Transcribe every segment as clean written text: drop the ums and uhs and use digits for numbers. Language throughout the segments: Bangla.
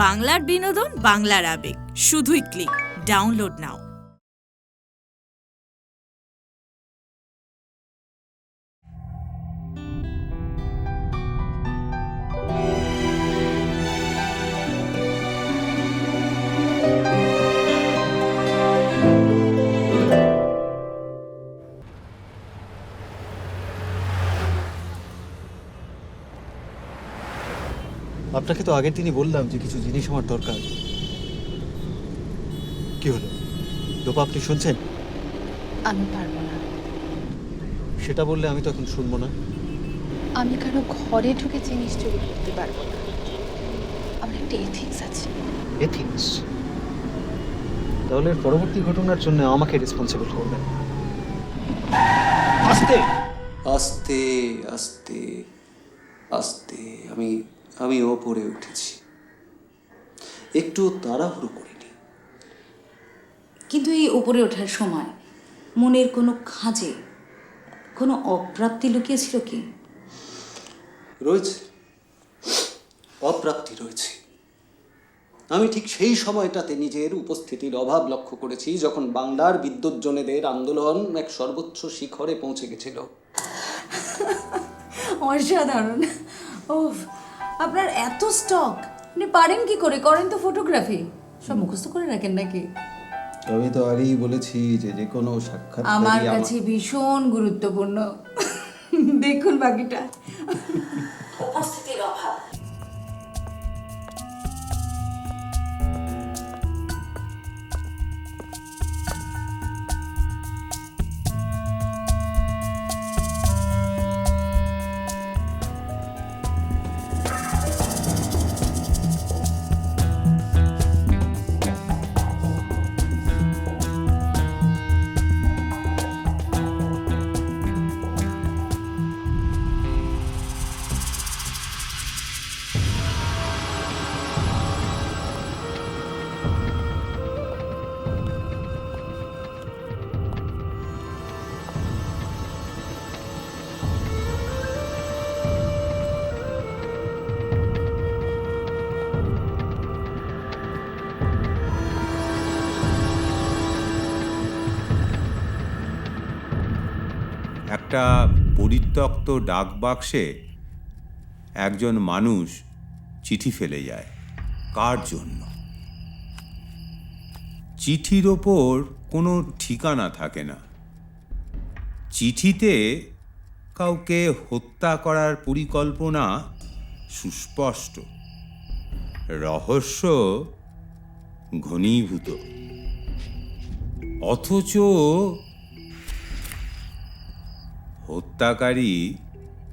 বাংলার বিনোদন, বাংলার আবেগ, শুধুই ক্লিক। ডাউনলোড নাও। আপনাকে তো আগের দিনই বললাম যে কিছু জিনিস আমার দরকার। কি হলো লোপা, আপনি শুনছেন? আমি পারবো না। সেটা বললে আমি তো এখন শুনবো না। আমি কারো ঘরে ঢুকে জিনিস চুরি করতে পারবো না। আমার একটা এথিক্স আছে। এথিক্স? তাহলে পরবর্তী ঘটনার জন্য আমাকে রেসপন্সিবল করবেন। আস্তে আস্তে আস্তে আস্তে আমি ওপরে উঠেছি, একটু তাড়াহুড়ো করিনি। কিন্তু এই ওপরে ওঠার সময় মনের কোনো খাঁজে কোনো অপ্রাপ্তি লুকিয়েছিল কি? রয়েছে, অপ্রাপ্তি রয়েছে। আমি ঠিক সেই সময়টাতে নিজের উপস্থিতির অভাব লক্ষ্য করেছি যখন বাংলার বিদ্যুৎজনেদের আন্দোলন এক সর্বোচ্চ শিখরে পৌঁছে গেছিল। অসাধারণ। ও, আপনার এত স্টক, আপনি পারেন কি করে? করেন তো ফটোগ্রাফি, সব মুখস্থ করে রাখেন নাকি? আমি তো আগেই বলেছি যে যে কোনো সাক্ষাৎ আমার কাছে ভীষণ গুরুত্বপূর্ণ। দেখুন বাকিটা। উপস্থিতির অভাব। একটা পরিত্যক্ত ডাকবাক্সে একজন মানুষ চিঠি ফেলে যায়। কার জন্য? চিঠির ওপর কোনো ঠিকানা থাকে না। চিঠিতে কাউকে হত্যা করার পরিকল্পনা সুস্পষ্ট, রহস্য ঘনীভূত, অথচ হত্যাকারী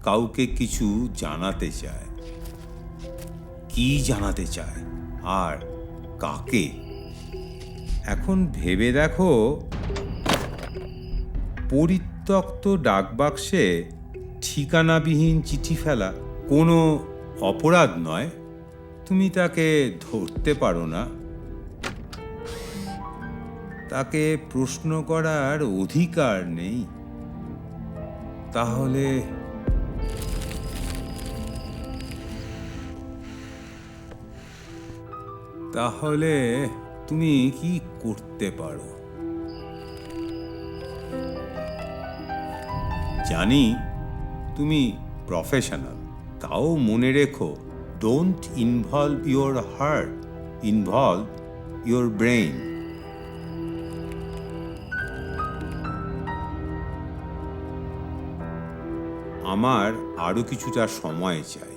কাউকে কিছু জানাতে চায়। কি জানাতে চায় আর কাকে? এখন ভেবে দেখো, পরিত্যক্ত ডাকবাক্সে ঠিকানাবিহীন চিঠি ফেলা কোনো অপরাধ নয়। তুমি তাকে ধরতে পারো না, তাকে প্রশ্ন করার অধিকার নেই। তাহলে তুমি কি করতে পারো? জানি তুমি প্রফেশনাল, তাও মনে রেখো, don't involve your heart, involve your brain. আমার আরো কিছুটা সময় চাই,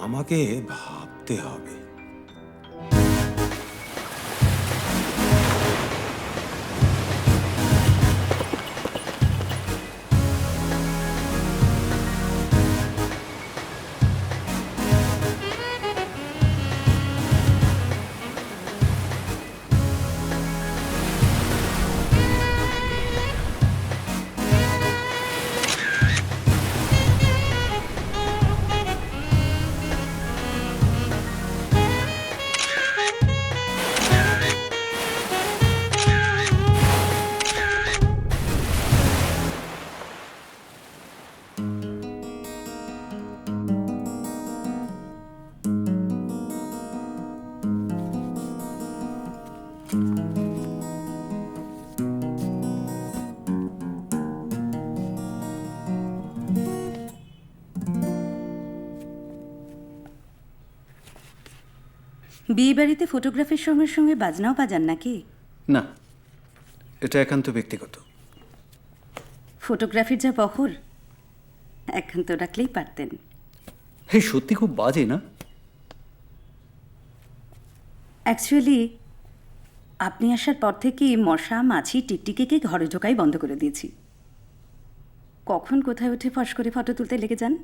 আমাকে ভাবতে হবে। বিয়ে বাড়িতে ফটোগ্রাফির সঙ্গে সঙ্গে বাজনাও বাজান নাকি? না, এটা একান্ত ব্যক্তিগত। ফটোগ্রাফির যা বহর, এখন তো রাখলেই পারতেন। হে, সত্যি খুব বাজে না? অ্যাকচুয়ালি আপনি আসার পর থেকে মশা মাছি টিকটিকিকে ঘরে ঢোকাই বন্ধ করে দিয়েছি। কখন কোথায় উঠে ফস করে ফটো তুলতে লেগে যান।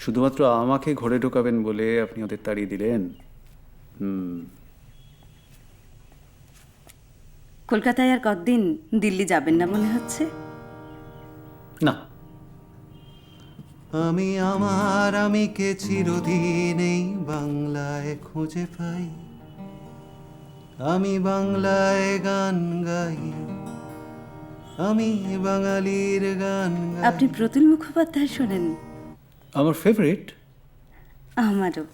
শুধুমাত্র আমাকে ঘরে ঢোকাবেন বলে আপনি ওদের তাড়িয়ে দিলেন? কলকাতায় আর কতদিন দিল্লি যাবেন না মনে হচ্ছে? না। আমি আমার আমিকে চিরদিন এই বাংলায় খুঁজে পাই, আমি বাংলায় গান গাই, আমি বাঙালির গান গাই। আপনি প্রতুল মুখোপাধ্যায় শোনেন? আমার ফেভারিট। আমারও।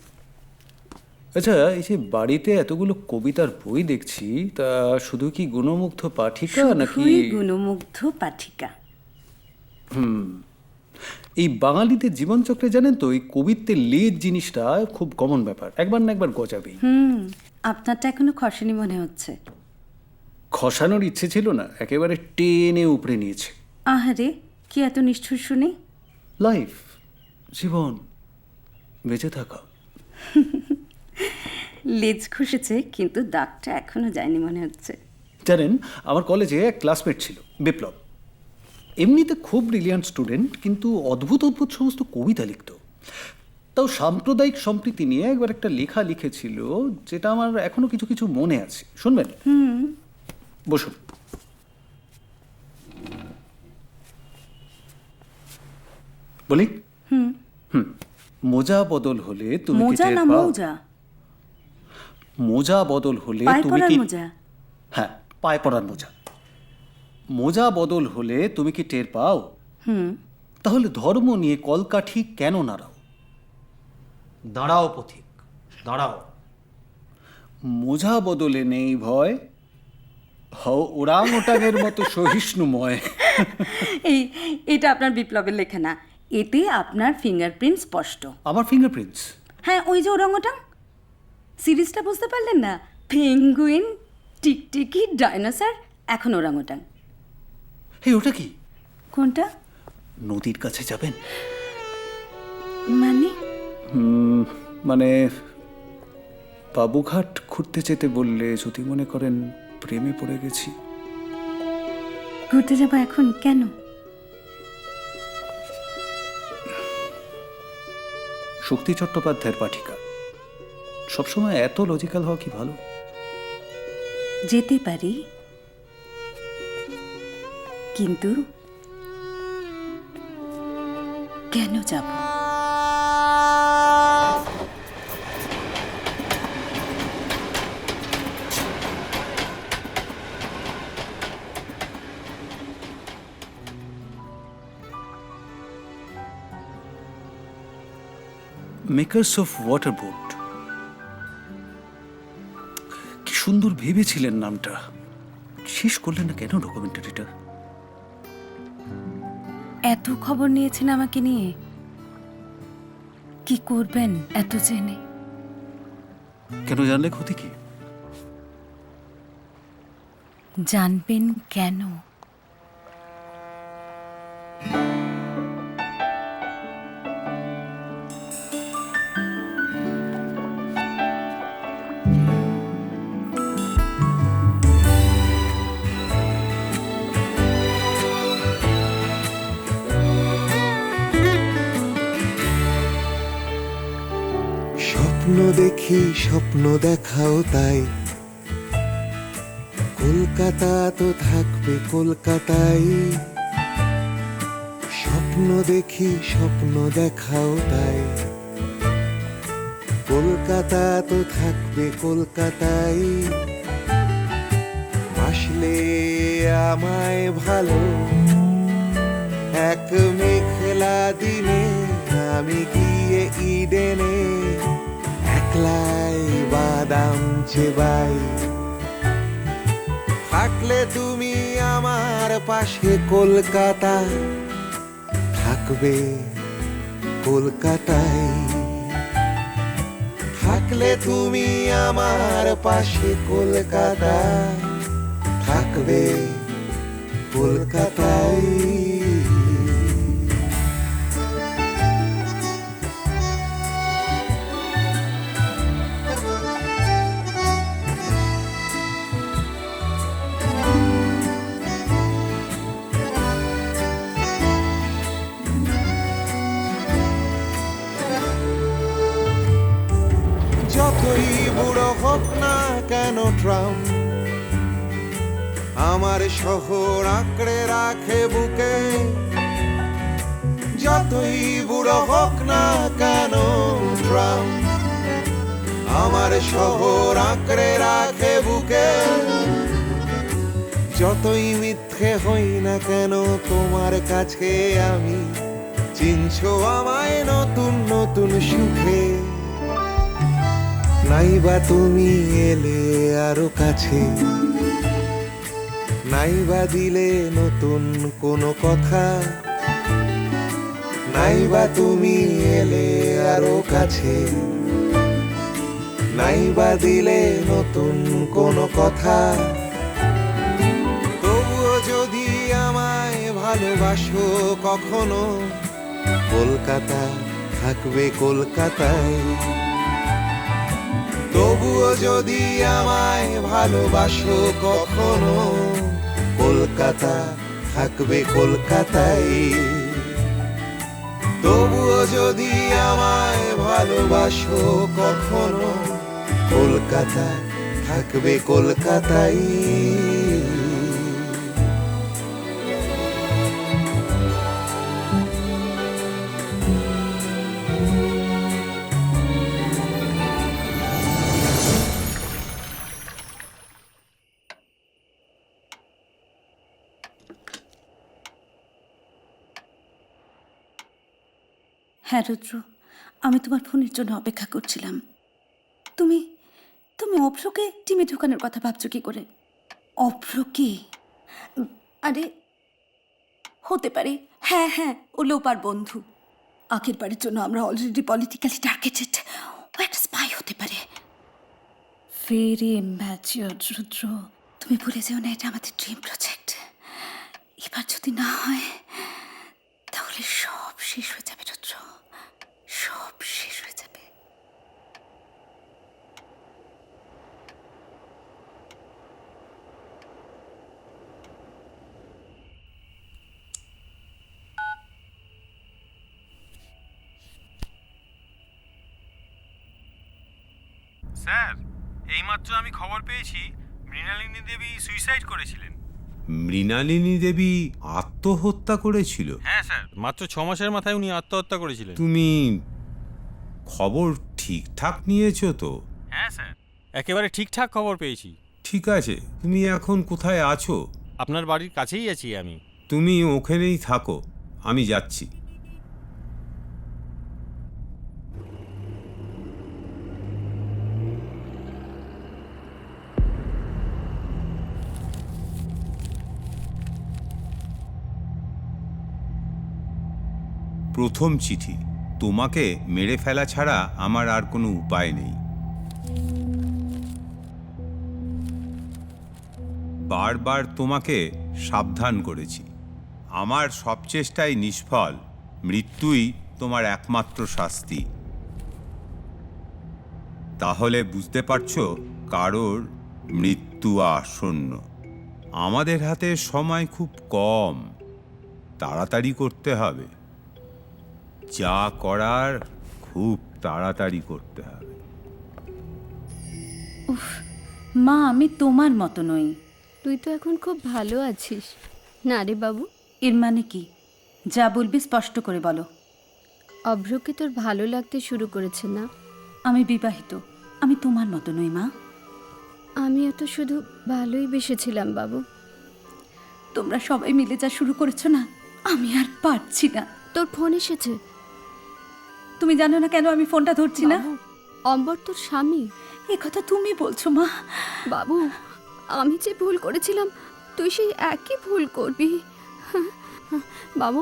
আচ্ছা, এই যে বাড়িতে এতগুলো কবিতার বই দেখছি, তা শুধু কি গুণমুগ্ধ পাঠিকা নাকি? শুধুই গুণমুগ্ধ পাঠিকা। এই বাঙালিদের জীবনচক্রে জানেন তো, এই কবিত্বের লেজ জিনিসটা খুব কমন ব্যাপার, একবার না একবার গজাবেই। আপনারটা এখনো খসেনি মনে হচ্ছে। খসানোর ইচ্ছে ছিল না, একেবারে টেনে উপড়ে নিয়েছে। আহারে, কি এত নিষ্ঠুর শুনি। লাইফ, জীবন, বেঁচে থাকা। লেজ খসেছে, কিন্তু দাগটা এখনো যায়নি মনে হচ্ছে। জানেন, আমার কলেজে এক ক্লাসমেট ছিল, বিপ্লব। এমনিতে খুব ব্রিলিয়ান্ট স্টুডেন্ট, কিন্তু অদ্ভুত অদ্ভুত সমস্ত কবিতা লিখত। তাও সাম্প্রদায়িক সম্প্রীতি নিয়ে একবার একটা লেখা লিখেছিল, যেটা আমার এখনো কিছু কিছু মনে আছে। শুনবেন? বসুন। বলি? মোজা বদল হলে তুমি কি মোজা টের না পাও? মৌজা? মোজা বদল হলে পায়ে তুমি পরার কি? মোজা? হ্যাঁ, পায়ে পড়ার মোজা। মোজা বদল হলে তুমি কি টের পাও? তাহলে ধর্ম নিয়ে কলকাঠি কেন নাড়াও? দাঁড়াও পথিক, দাঁড়াও। মোজা বদলে নেই ভয়, হও ওরাং ওটাঙের মতো সহিষ্ণুময়। এটা আপনার বিপ্লবের লেখা না, এতে আপনার ফিঙ্গারপ্রিন্ট স্পষ্ট। আমার ফিঙ্গারপ্রিন্টস? হ্যাঁ, ওই যে ওরাংওটাং সিরিজটা বুঝতে পারলেন না? পেঙ্গুইন, টিকটিকি, ডাইনোসর, এখন ওরাংওটাং। এই ওটা কি? কোনটা? নদীর কাছে যাবেন? মানে? মানে বাবুঘাট ঘুরতে যেতে বললে যদি মনে করেন প্রেমে পড়ে গেছি। ঘুরতে যাবো এখন? কেন? শক্তি চট্টোপাধ্যায়ের পাঠিকা। সবসময় এত লজিক্যাল হওয়া কি ভালো? যেতে পারি, কিন্তু কেন যাব? মেকার্স অফ ওয়াটার বোট, কি সুন্দর ভেবেছিলেন নামটা। শেষ করলেন না কেন ডকুমেন্টারিটা? এত খবর নিয়েছেন আমাকে নিয়ে, কি করবেন এত জেনে? কেন জানলে ক্ষতি কি? জানবেন কেন? স্বপ্ন দেখি, স্বপ্ন দেখাও তাই, কলকাতা তো থাকবে কলকাতায়। স্বপ্ন দেখি, স্বপ্ন দেখাও তাই, কলকাতা তো থাকবে কলকাতায়। আসলে আমায় ভালো, এক মেঘলা দিনে আমি গিয়ে ইডেনে একলাই বাদাম চেবাই। থাকলে তুমি আমার পাশে কলকাতা, থাকবে কলকাতায়। থাকলে তুমি আমার পাশে কলকাতা থাকবে কলকাতায়। যতই বুড়ো হোক না কেন ট্রাম, আমার শহর আঁকড়ে রাখে বুকে। যতই বুড়ো হোক না কেন ট্রাম, আমার শহর আঁকড়ে রাখে বুকে। যতই মিথ্যে হই না কেন তোমার কাছে আমি, চিনছো আমায় নতুন নতুন সুখে। নাইবা তুমি এলে আরো কাছে, নাইবা দিলে নতুন কোনো কথা। নাইবা তুমি এলে আরো কাছে, নাইবা দিলে নতুন কোনো কথা। তবুও যদি আমায় ভালোবাসো কখনো, কলকাতা থাকবে কলকাতায়। তবুও যদি আমায় ভালোবাসো কখনো, কলকাতা থাকবে কলকাতায়। তবুও যদি আমায় ভালোবাসো কখনো, কলকাতা থাকবে কলকাতায়। হ্যাঁ রুদ্র, আমি তোমার ফোনের জন্য অপেক্ষা করছিলাম। তুমি তুমি অভ্রকে টিমে ঢোকানোর কথা ভাবছো কি করে? অভ্রকে? আরে হতে পারে, হ্যাঁ হ্যাঁ, ও লোপার বন্ধু। আগের বারের জন্য আমরা অলরেডি পলিটিক্যালি টার্গেটেড। ও একটা স্পাই হতে পারে। ভেরি ম্যাচিওর রুদ্র, তুমি ভুলে যেও না এটা আমাদের ড্রিম প্রজেক্ট। এবার যদি না হয় তাহলে সব শেষ হয়ে যাবে রুদ্র, সব শেষ হয়ে যাবে। স্যার, এইমাত্র আমি খবর পেয়েছি মৃণালিনী দেবী সুইসাইড করেছিলেন। মৃণালিনী দেবী আত্মহত্যা করেছিল? হ্যাঁ স্যার, মাত্র 6 মাসের মাথায় উনি আত্মহত্যা করেছিলেন। তুমি খবর ঠিকঠাক নিয়েছো তো? হ্যাঁ স্যার, একেবারে ঠিকঠাক খবর পেয়েছি। ঠিক আছে, তুমি এখন কোথায় আছো? আপনার বাড়ির কাছেই আছি আমি। তুমি ওখানেই থাকো, আমি যাচ্ছি। প্রথম চিঠি। তোমাকে মেরে ফেলা ছাড়া আমার আর কোনো উপায় নেই। বারবার তোমাকে সাবধান করেছি। আমার সব চেষ্টাই নিষ্ফল। মৃত্যুই তোমার একমাত্র শাস্তি। তাহলে বুঝতে পারছো কারোর মৃত্যু আসন্ন। আমাদের হাতে সময় খুব কম, তাড়াতাড়ি করতে হবে। যা করার খুব তাড়াতাড়ি করতে হবে। মা, আমি তোমার মতো নই। তুই তো এখন খুব ভালো আছিস না রে বাবু? এর মানে কি? যা বলবি স্পষ্ট করে বলো। অভ্রকে তোর ভালো লাগতে শুরু করেছে না? আমি বিবাহিত, আমি তোমার মতো নই মা। আমিও তো শুধু ভালোই বেসেছিলাম বাবু। তোমরা সবাই মিলে যা শুরু করেছো না, আমি আর পারছি না। তোর ফোন এসেছে। তুমি জানো না কেন আমি ফোনটা ধরছি না? অম্বর তোর স্বামী। এ কথা তুমি বলছো মা? বাবু, আমি যে ভুল করেছিলাম তুই সেই একই ভুল করবি। বাবু,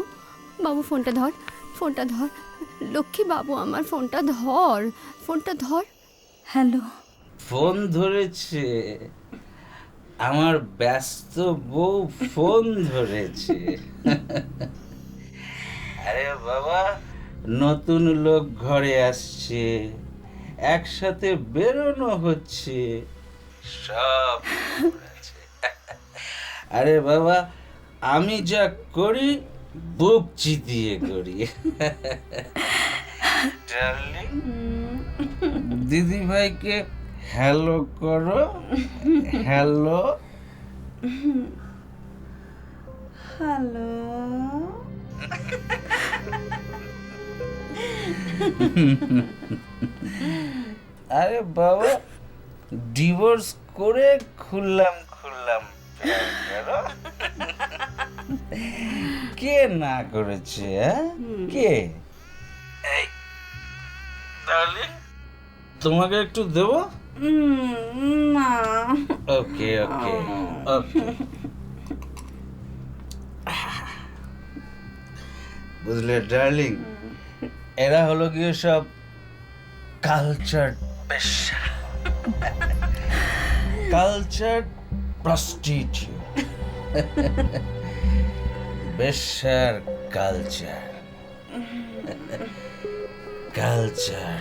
বাবু ফোনটা ধর, ফোনটা ধর। লক্ষ্মী বাবু আমার, ফোনটা ধর, ফোনটা ধর। হ্যালো। ফোন ধরেছে, আমার ব্যস্ত বউ ফোন ধরেছে। আরে বাবা, নতুন লোক ঘরে আসছে, একসাথে বেরোনো হচ্ছে, সব আছে। আরে বাবা, আমি যা করি বুক চিতিয়ে করি। ডার্লিং, দিদি ভাইকে হ্যালো করো। Hello hello. আরে বাবা, ডিভোর্স করে খুললাম প্রেম করো। কে না করেছে? কে? এই ডার্লিং, তোমাকে একটু দেবো? না। ওকে ওকে ওকে। বুঝলে ডার্লিং, এরা হলো গিয়ে সব কালচার পেশা, কালচার প্রস্টিটিউট, বেশার কালচার, কালচার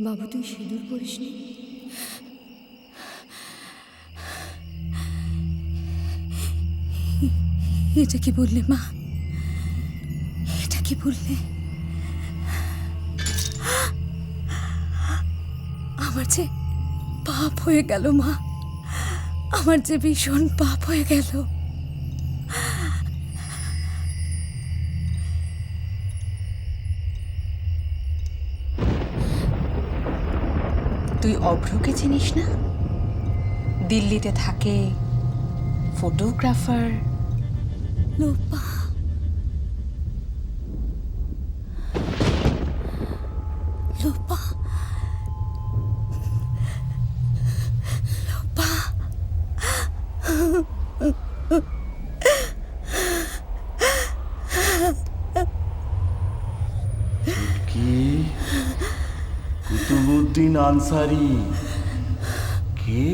বাবু, তুই সিঁদুর পরিসনি? এটা কি বললে মা? এটা কি বললে? আমার যে পাপ হয়ে গেল মা, আমার যে ভীষণ পাপ হয়ে গেল। তুই অভ্রকে চিনিস না? দিল্লিতে থাকে, ফটোগ্রাফার। লোপা, লোপা, লোপা। কি কুতুবুদ্দিন আনসারি? কে?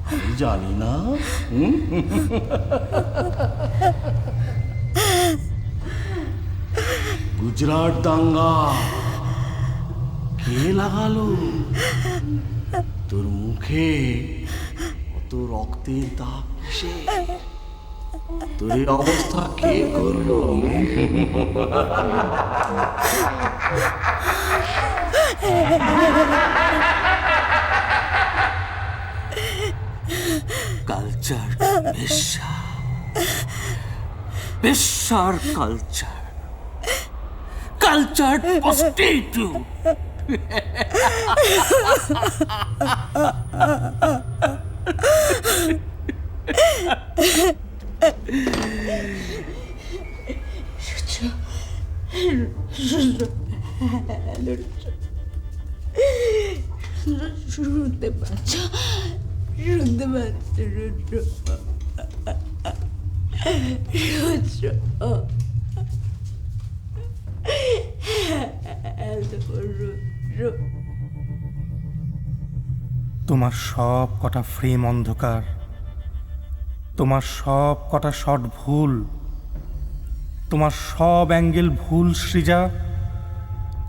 আমি জানি না। গুজরাট দাঙ্গা কে লাগালো? তোর মুখে কত রক্তের দাগ কিসে? তোর এই অবস্থা কে করলো? কালচার পেশা, পেশার কালচার, কালচার প্রস্টিটিউট। শুনতে পাচ্ছ? শুনতে পাচ্ছ? তোমার সব কটা ফ্রেম অন্ধকার, তোমার সব কটা শট ভুল, তোমার সব অ্যাঙ্গেল ভুল সৃজা,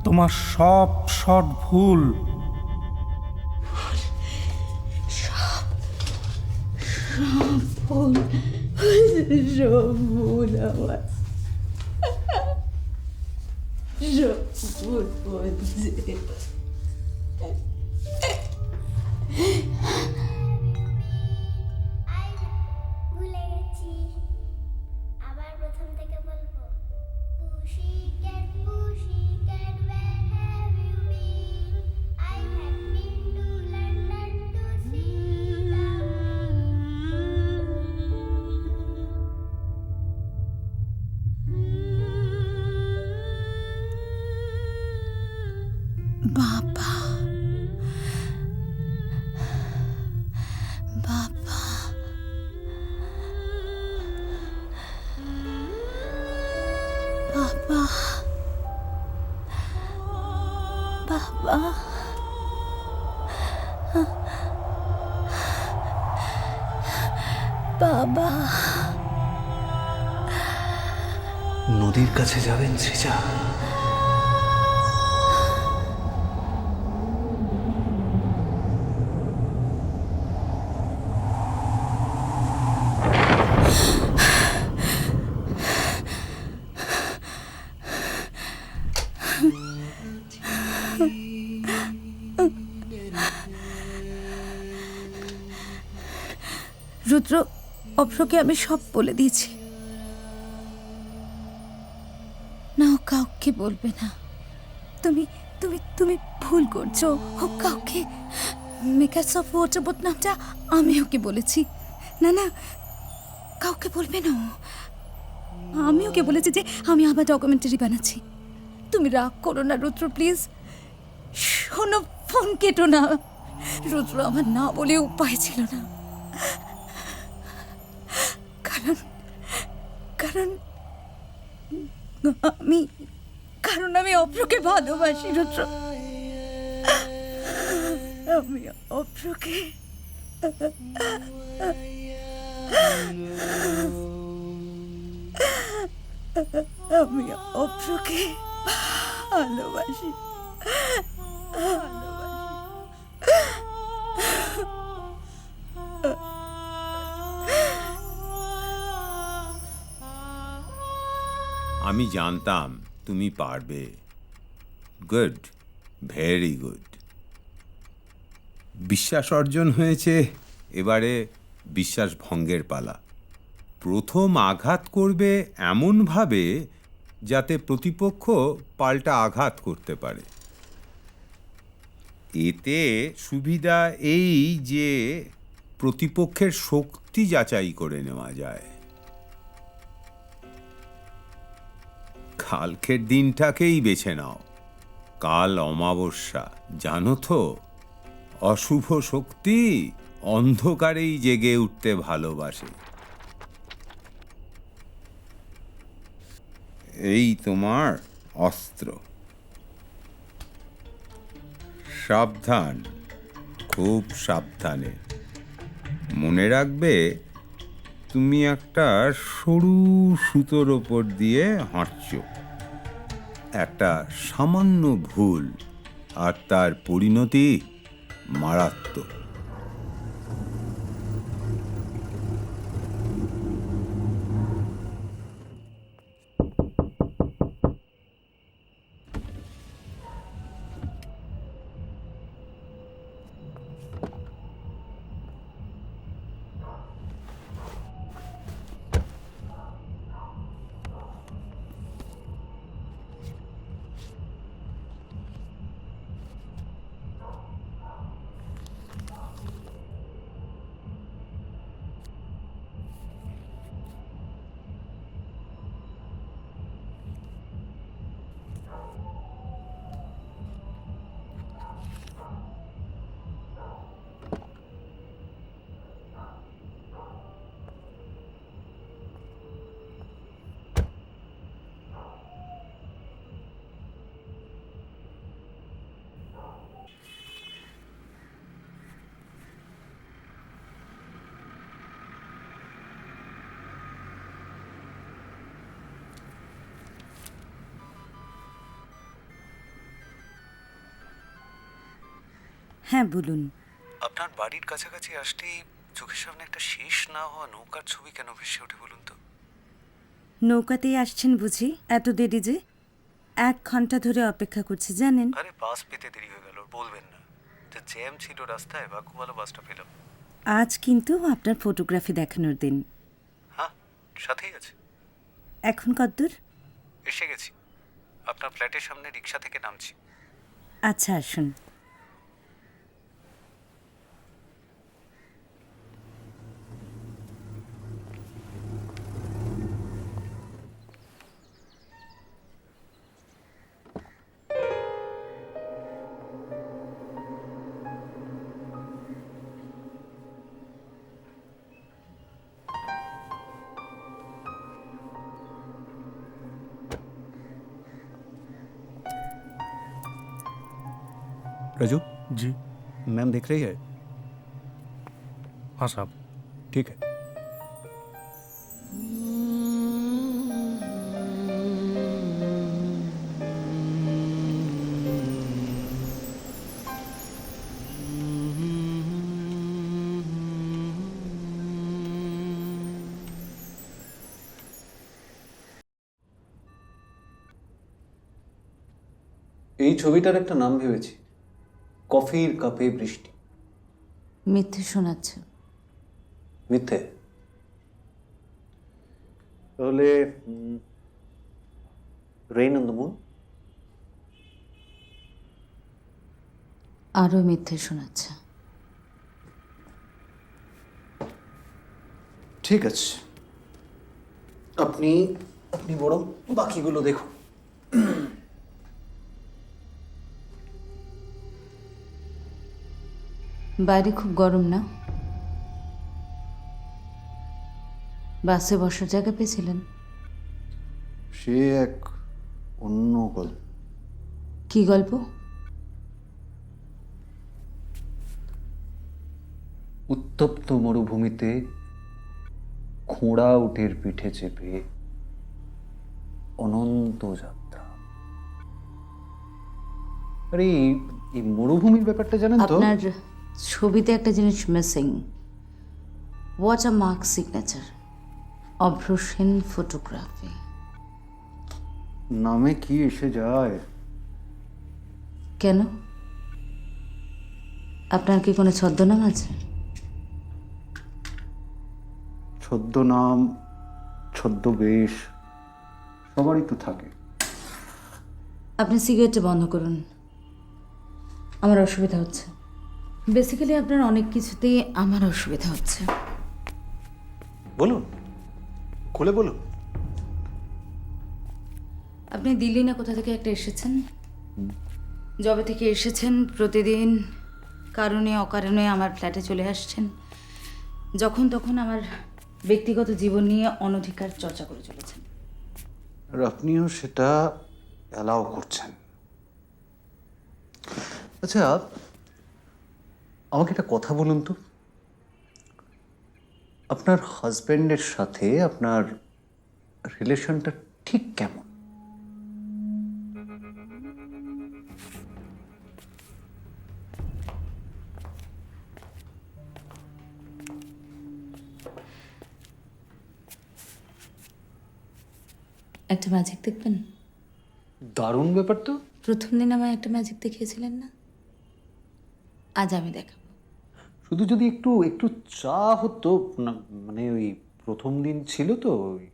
তোমার সব শট ভুল। ভুলে গেছি, আবার প্রথম থেকে বলবো। Pussycat, pussycat, where have you been? I have been to London to see the বাবা, বাবা, বাবা, বাবা, বাবা। নদীর কাছে যাবেন সৃজা? রুদ্র, অভ্রকে আমি সব বলে দিয়েছি। না, ও কাউকে বলবে না। তুমি তুমি তুমি ভুল করছো। ও কাউকে, মেকার্স অফ ওয়াটারবোট নামটা আমি ওকে বলেছি। না না, কাউকে বলবে না। আমি ওকে বলেছি যে আমি আবার ডকুমেন্টারি বানাচ্ছি। তুমি রাগ করো না রুদ্র, প্লিজ। শোনো, ফোন কেটো না। রুদ্র, আমার না বলে উপায় ছিল না। কারণ কারণ আমি কারণ আমি অভ্রকে ভালোবাসি রুদ্র। আমি অভ্রকে আমি অভ্রকে ভালোবাসি। আমি জানতাম তুমি পারবে। Good, very good. বিশ্বাস অর্জন হয়েছে, এবারে বিশ্বাস ভঙ্গের পালা। প্রথম আঘাত করবে এমনভাবে যাতে প্রতিপক্ষ পাল্টা আঘাত করতে পারে। এতে সুবিধা এই যে প্রতিপক্ষের শক্তি যাচাই করে নেওয়া যায়। কালকের দিনটাকেই বেছে নাও। কাল অমাবস্যা, জানো তো? অশুভ শক্তি অন্ধকারেই জেগে উঠতে ভালোবাসে। এই তোমার অস্ত্র। সাবধান, খুব সাবধানে। মনে রাখবে, তুমি একটা সরু সুতোর ওপর দিয়ে হাঁটছ। একটা সামান্য ভুল আর তার পরিণতি মারাত্মক। হ্যাঁ বলুন। আপনার বাড়ির কাছাকাছি আসতেই চোখের সামনে একটা শেষ না হওয়া নৌকার ছবি কেন ভেসে ওঠে বলুন তো? নৌকাতেই আসছেন বুঝি? এত দেরি যে? 1 ঘন্টা ধরে অপেক্ষা করছি জানেন। আরে বাস পেতে দেরি হয়ে গেল, বলবেন না যে জ্যাম ছিল রাস্তায়, ভাগ্য ভালো বাসটা পেলাম। আজ কিন্তু আপনার ফটোগ্রাফি দেখানোর দিন। হ্যাঁ, সাথেই আছে। এখন কতদূর? এসে গেছি, আপনার ফ্ল্যাটের সামনে রিক্সা থেকে নামছি। আচ্ছা আসুন। राजू जी। मैम देख रही है? हाँ साहब। ठीक है। এই ছবিটার একটা নাম ভেবেছি, কফির কাপে বৃষ্টি। মিথ্যে শোনাচ্ছে। মিথ্যে? তাহলে রেইন অন দ্য মুন। আরও মিথ্যে শোনাচ্ছে। ঠিক আছে, আপনি আপনি বরং বাকিগুলো দেখুন। বাইরে খুব গরম না? বাসে বসার জায়গা পেয়েছিলেন? সে এক অন্য গল্প। কি গল্প? উত্তপ্ত মরুভূমিতে খোঁড়া উটের পিঠে চেপে অনন্ত যাত্রা। আরে এই মরুভূমির ব্যাপারটা জানেন তো? আপনার ছবিতে একটা জিনিস মিসিং। ওয়াটারমার্ক সিগনেচার, অভ্র সেন ফটোগ্রাফি। নামে কি এসে যায়? কেন? আপনার কি কোনো ছদ্মনাম আছে? ছদ্মনাম, ছদ্মবেশ সবারই তো থাকে। আপনি সিগারেটটা বন্ধ করুন, আমার অসুবিধা হচ্ছে। বেসিক্যালি আপনার অনেক কিছুতেই আমার অসুবিধা হচ্ছে। বলুন, খুলে বলুন। আপনি দিল্লি না কোথা থেকে একটা এসেছেন? যবে থেকে এসেছেন প্রতিদিন কারণে অকারণে আমার ফ্ল্যাটে চলে আসছেন। যখন তখন আমার ব্যক্তিগত জীবন নিয়ে অনধিকার চর্চা করে চলেছেন। আর আপনিও সেটা অ্যালাউ করছেন। আচ্ছা, আমাকে একটা কথা বলুন তো, আপনার হাজব্যান্ডের সাথে আপনার রিলেশনটা ঠিক কেমন? একটা ম্যাজিক দেখবেন? দারুণ ব্যাপার তো। প্রথম দিন আমায় একটা ম্যাজিক দেখিয়েছিলেন না? আজ আমি দেখাবো। শুধু যদি একটু একটু চা হতো না, মানে ওই প্রথম দিন ছিল তো ওই।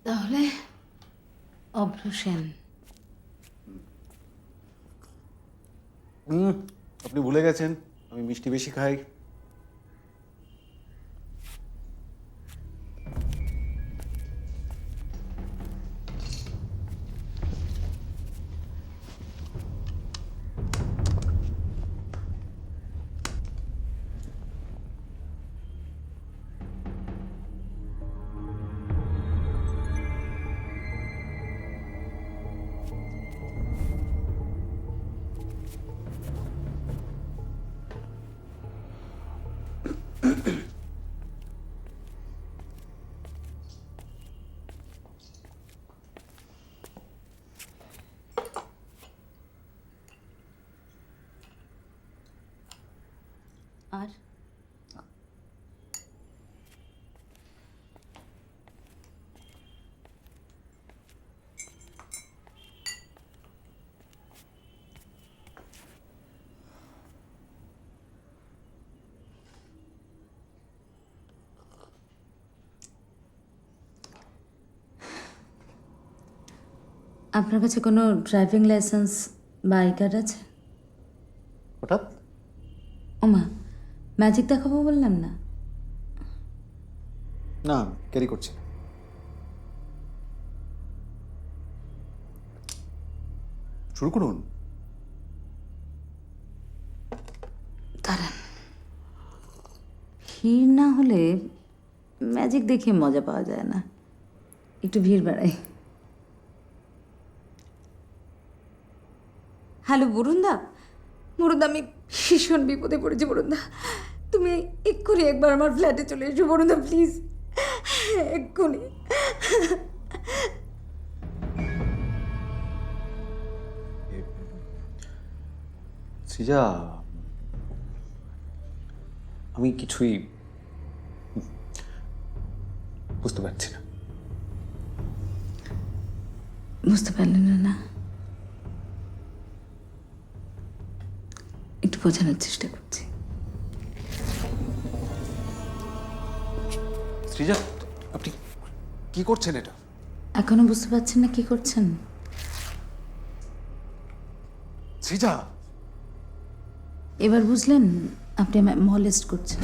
তাহলে অভ্র সেন। আপনি ভুলে গেছেন আমি মিষ্টি বেশি খাই। আর আপনার কাছে কোনো ড্রাইভিং লাইসেন্স বা আই কার্ড আছে? হঠাৎ ওমা, ম্যাজিক দেখাবো বললাম না? না, ক্যারি করছি। শুরু করুন। দাঁড়ান, ভিড় না হলে ম্যাজিক দেখে মজা পাওয়া যায় না, একটু ভিড় বাড়াই। হ্যালো বরুণদা, বরুণদা আমি ভীষণ বিপদে পড়েছি বরুণদা, তুমি এক্ষুনি একবার আমার ফ্ল্যাটে চলে এসো বরুণদা, প্লিজ এক্ষুনি। সৃজা, আমি কিছুই বুঝতে পারছি না। বুঝতে পারলেন না? একটু বোঝানোর চেষ্টা করছি। সৃজা, আপনি কি করছেন এটা? এখনো বুঝতে পারছেন না কি করছেন? সৃজা, এবার বুঝলেন? আপনি আমায় মলেস্ট করছেন।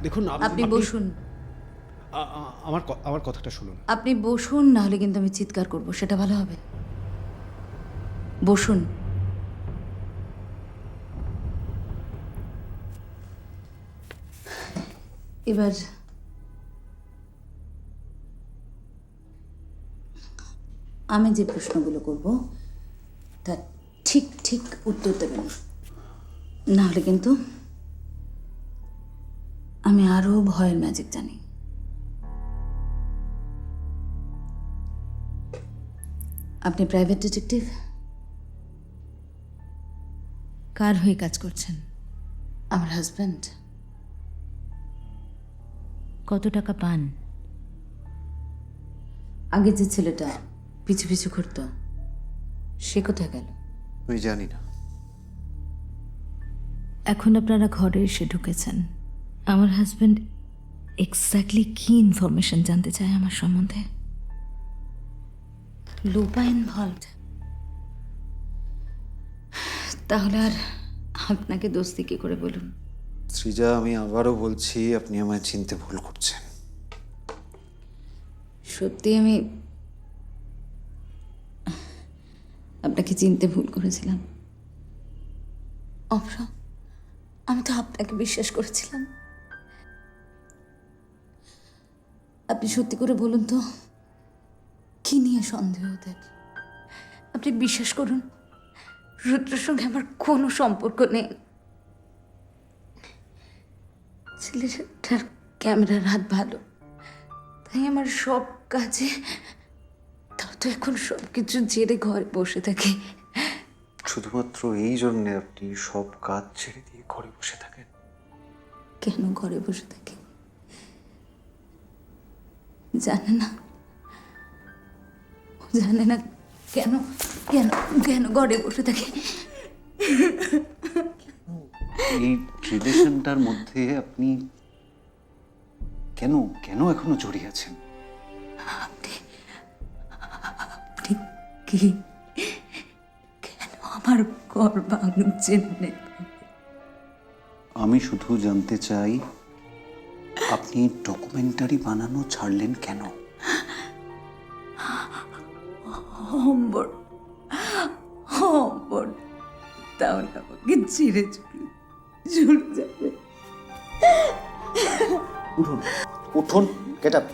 দেখুন, আপনি বসুন। আমার কথাটা শুনুন। আপনি বসুন, না হলে কিন্তু আমি চিৎকার করব, সেটা ভালো হবে। বসুন। এবার আমি যে প্রশ্নগুলো করব তার ঠিক ঠিক উত্তর দেবেন, না হলে কিন্তু আমি আরো ভয়ের ম্যাজিক জানি। আপনি প্রাইভেট ডিটেকটিভ? কার হয়ে কাজ করছেন? আমার হাজব্যান্ড। কত টাকা পান? আগে যে ছেলেটা পিছু পিছু ঘুরত, সে কোথায় গেল? আমি জানি না। এখন আপনারা ঘরে এসে ঢুকেছেন। আমার হাজব্যান্ড এক্স্যাক্টলি কি ইনফরমেশন জানতে চায় আমার সম্বন্ধে? লোপা ইনভলভড? তাহলে আর আপনাকে দোস্তি কি করে বলুন? সৃজা, আমি আবারও বলছি, আপনি আমায় চিনতে ভুল করছেন। সত্যি আমি আপনাকে চিনতে ভুল করেছিলাম। অভ্র, আমি তো আপনাকে বিশ্বাস করেছিলাম। আপনি সত্যি করে বলুন তো, কি নিয়ে সন্দেহ ওদের? আপনি বিশ্বাস করুন, রুদ্রের সঙ্গে আমার কোনো সম্পর্ক নেই। ছেলেটার ক্যামেরার হাত ভালো, তাই আমার সব কাজে, তাও তো এখন সব কিছু জেরে ঘরে বসে থাকি। শুধুমাত্র এই জন্যে আপনি সব কাজ ছেড়ে দিয়ে ঘরে বসে থাকেন? কেন ঘরে বসে থাকি জানে না? জানে না কেন কেন কেন ঘরে বসে থাকি? এই রিলেশনটার মধ্যে আপনি কেন কেন এখনো জড়িয়ে আছেন? আপনি কি কেন আমার ঘর ভাঙছেন? আমি শুধু জানতে চাই, আপনি ডকুমেন্টারি বানানো ছাড়লেন কেন? হম্বর হম্বর, তাহলে আমাকে ছিঁড়ে চলে যাবে। উঠুন উঠুন, গেট আপ,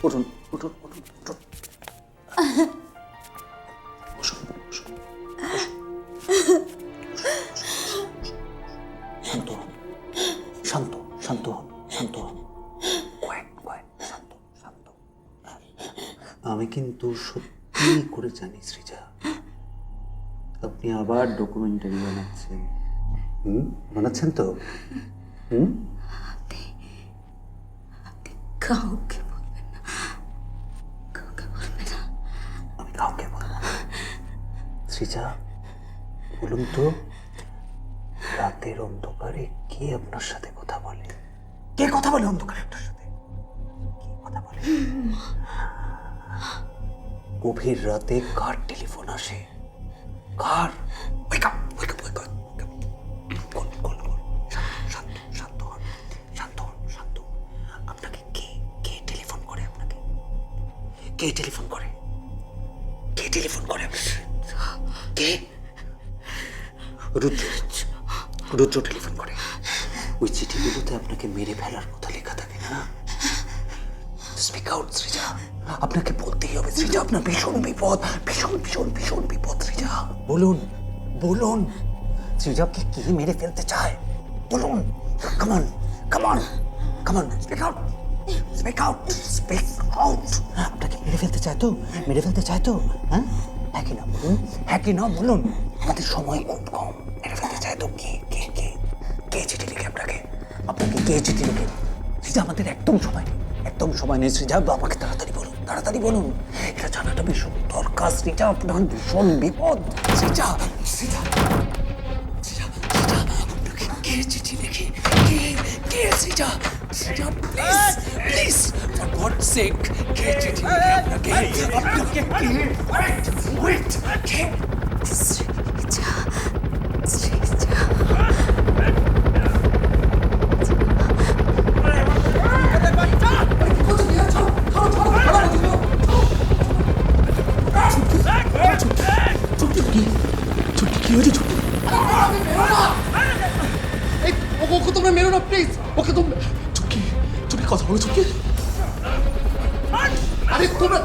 উঠুন উঠুন উঠুন উঠুন। বসুন, বসুন, বসুন। শান্ত হন, শান্ত শান্ত হন, শান্ত হন। Quiet, quiet, শান্ত শান্ত। আমি কিন্তু সত্যি করে জানি সৃজা, আপনি আবার ডকুমেন্টারি বানাচ্ছেন। বানাচ্ছেন তো? কাউকে বলবেন না, কাউকে বলবেন না। আমি কাউকে বলবো না। সৃজা, বলুন তো, রাতের অন্ধকারে কে আপনার সাথে কথা বলে? কে কথা বলে অন্ধকারে আপনার সাথে? কে কথা বলে? গভীর রাতে কার টেলিফোন আসে? কার? Wake up, wake up, wake up, wake up. Call. শান্ত হন। আপনাকে কে টেলিফোন করে আপনাকে? কে টেলিফোন করে? কে টেলিফোন করে আপনাকে? কে? রুদ্র টেলিফোন করে। ওই চিঠিগুলোতে আপনাকে মেরে ফেলার কথা লেখা থাকে না? স্পিক আউট সৃজা, আপনাকে বলতেই হবে সৃজা, আপনার ভীষণ বিপদ, ভীষণ বিপদ সৃজা। বলুন সৃজা, আপনি কি মেরে ফেলতে চায়? বলুন, কামান, স্পিক আউট। আপনাকে মেরে ফেলতে চায় তো? হ্যাঁ কি না বলুন। আমাদের সময় খুব কম, মেরে ফেলতে চায় তো? কে চিঠি লিখে আপনাকে কে চিঠি লিখে? সৃজা, আমাদের একদম সময় নেই সৃজা, আমাকে তাড়াতাড়ি বলুন। এটা জানাটা ভীষণ দরকার সৃজা, আপনার ভীষণ বিপদ। সৃজা, আপনাকে কে চিঠি লিখে? কে Srija, please for God's sake, কে চিঠি লিখে আপনাকে? ওয়েট, কে? সৃজা। কি হয়েছে? ওকে তোমরা মেরো না প্লিজ, ওকে তোমরা। চুপকি কথা বলো, চুপকি। আরে তোমরা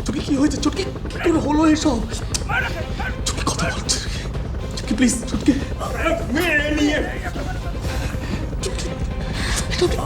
চুপকি, কি হয়েছে? চুপকি, কি করে হলো এসব? চুপকি কথা বলছে, চুপকি প্লিজ, চুপকি। এটা কি